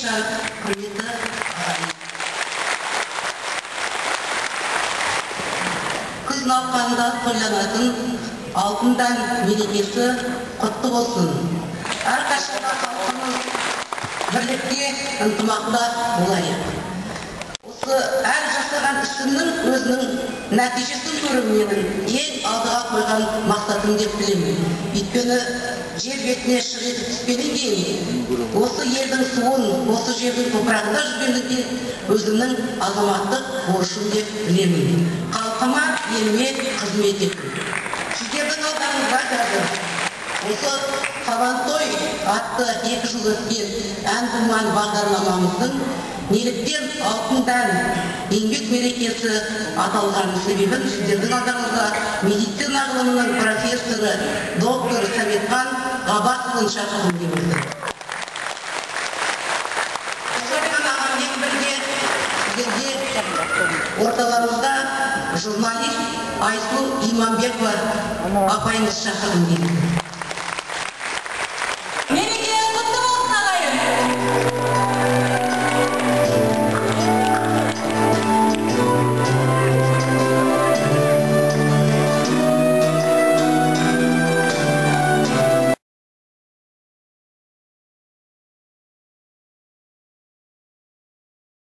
Бекжан, құрметті ағайын. Күз науқанында тойланатын алтын дән мерекесі құтты болсын. Әрқашанда халқымыз бірлікте, ынтымақта болайық. Осы әр жасаған ісімнің өзінің нәтижесін көріп менің ең алдыға қойған мақсатым деп білемін. Өйткені жер бетіне шығып түспеден кейін осы елдің суын, осы жердің топырағында жүргендікте өзімнің азаматтық борышым деп білемін. Халқыма, еліме қызмет ету. Сіздердің алдарыңызда қазір осы Сабантой атты 2 жыл өткен ән-думан бағдарламамыздың неліктен алтын дән еңбек мерекесі аталған себебін сіздердің алдарыңызда медицина ғылымының профессоры доктор Сәметхан Ғаббасовын шақырғым келеді. Сәметхан ағаммен бірге сіздерге орталарыңызда журналист Айсұлу Иманбекова апайымыз шақырғым келеді.